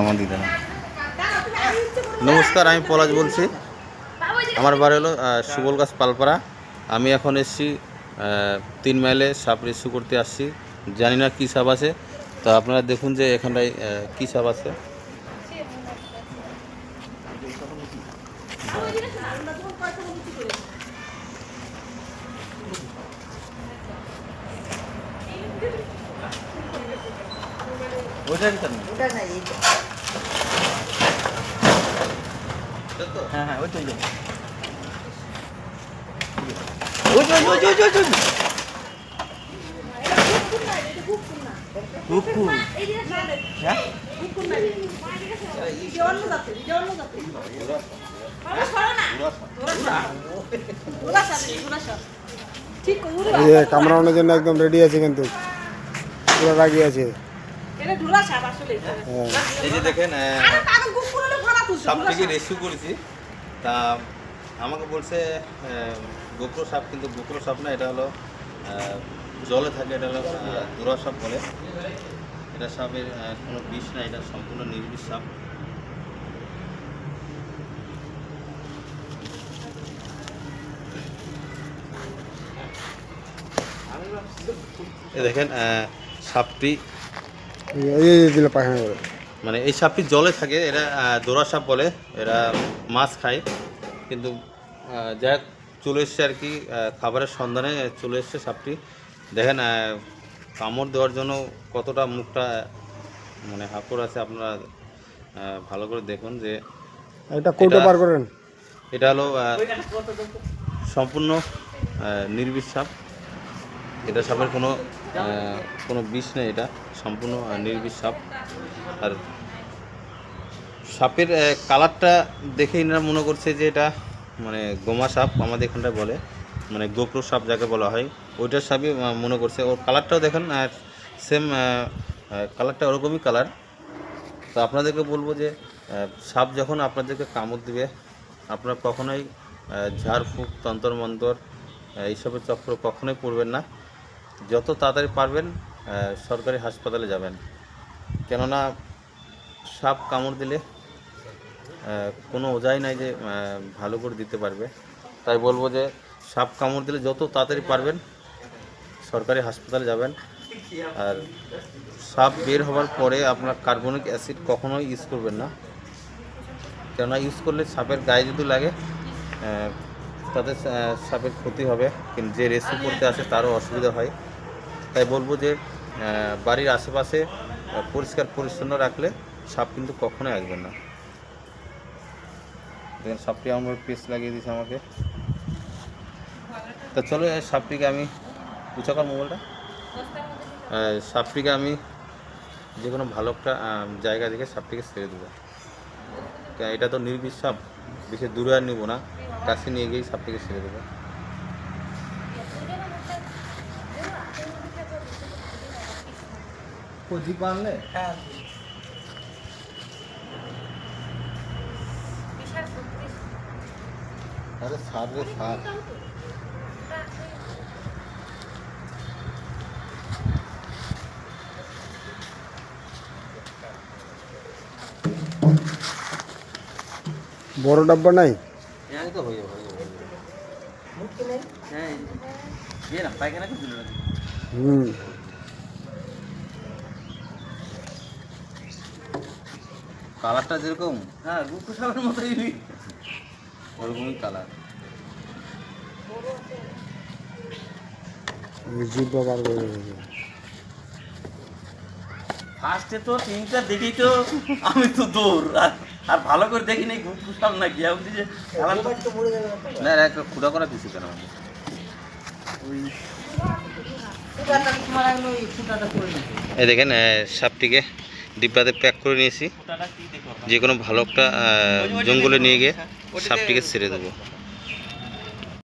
আমার দিদা। নমস্কার, আমি পলাশ বলছি। আমার বাড়ি হলো সুবলগাছ পালপাড়া। আমি এখন এসেছি 3 মাইলে সাপ রেস্কিউ করতে আসছি। জানি না কী সাপ আছে, তো আপনারা দেখুন যে এখানটায় কী সাপ আছে। হ্যাঁ হ্যাঁ, ওইটাই কামড়ানোর জন্য একদম রেডি আছে, কিন্তু পুরো রাগি আছে। এই যে দেখেন, সাপটিকে রেস্কিউ করেছি। তা আমাকে বলছে গোপ্রো সাপ, কিন্তু গোপ্রো সাপ না, এটা হলো জলে থাকে, এটা হলো দুরা সাপ বলে। এটা সাপের কোনো বিষ না, এটা সম্পূর্ণ নির্বিষ সাপ। দেখেন সাপটি, মানে এই সাপটি জলে থাকে, এটা দোরা সাপ বলে। এরা মাছ খায়, কিন্তু যা চলে এসছে আর কি, খাবারের সন্ধানে চলে এসছে সাপটি। দেখেন কামড় দেওয়ার জন্য কতটা মুখটা মানে হাঁকড় আছে, আপনারা ভালো করে দেখুন যে এটা হলো সম্পূর্ণ নির্বিষ সাপ। এটা সাপের কোনো বিষ নেই, এটা সম্পূর্ণ নির্বিষ সাপ। আর সাপের কালারটা দেখে এনারা মনে করছে যে এটা মানে গোমা সাপ, আমাদের এখানটায় বলে, মানে গোপ্রো সাপ যাকে বলা হয়, ওইটার সাপই মনে করছে। ওর কালারটাও দেখেন সেম কালারটা, ওরকমই কালার। তো আপনাদেরকে বলবো যে সাপ যখন আপনাদেরকে কামড় দিবে, আপনারা কখনোই ঝাড়ফুঁক, তন্তর মন্তর এইসবের চক্র কখনোই পড়বেন না। যত তাড়াতাড়ি পারবেন সরকারি হাসপাতালে যাবেন, কেননা সাপ কামড় দিলে কোনো ওজাই নাই যে ভালো করে দিতে পারবে। তাই বলবো যে সাপ কামড় দিলে যত তাড়াতাড়ি পারবেন সরকারি হাসপাতালে যাবেন। আর সাপ বের হওয়ার পরে আপনার কার্বনিক অ্যাসিড কখনোই ইউজ করবেন না, কেননা ইউজ করলে সাপের গায়ে যদি লাগে তাতে সাপের ক্ষতি হবে, কিন্তু যে রেস্কিউ করতে আসে তারও অসুবিধা হয়। তাই বলবো যে বাড়ির আশেপাশে পরিষ্কার পরিচ্ছন্ন রাখলে সাপ কিন্তু কখনোই আসবেন না। দেখেন সাপটি আমার পেস্ট লাগিয়ে দিয়েছে আমাকে। তা চলো সাপটিকে আমি উঁচাকার মোবাইলটা, সাপটিকে আমি যে কোনো ভালো একটা জায়গা থেকে সাপটিকে ছেড়ে দেবো। এটা তো নির্বিষ সাপ, বেশি দূরে আর নিব না, কাছে নিয়ে গিয়েই সাপটিকে ছেড়ে দেবো। আরে সার রে সার, বড় ডাব্বা নাই? তো হয়ে যাবে, হ্যাঁ না পায়খানা কি দিল নাকি? কালারটা যেরকম, হ্যাঁ গুপ্ত সাপের মতোই ওরকমই কালার। ফার্স্টে তো টিমটা দেখেই তো আমি তো দৌড়, আর ভালো করে দেখি নাই গুপ্ত সাপ না গিয়া বলছি যে না একটা খুঁড়া করা কিছু কেন এই দেখেন সাপটিকে ডিব্বাতে প্যাক করে নিয়েছি। যে কোনো ভালো একটা জঙ্গলে নিয়ে গিয়ে সাপটিকে ছেড়ে দেবো।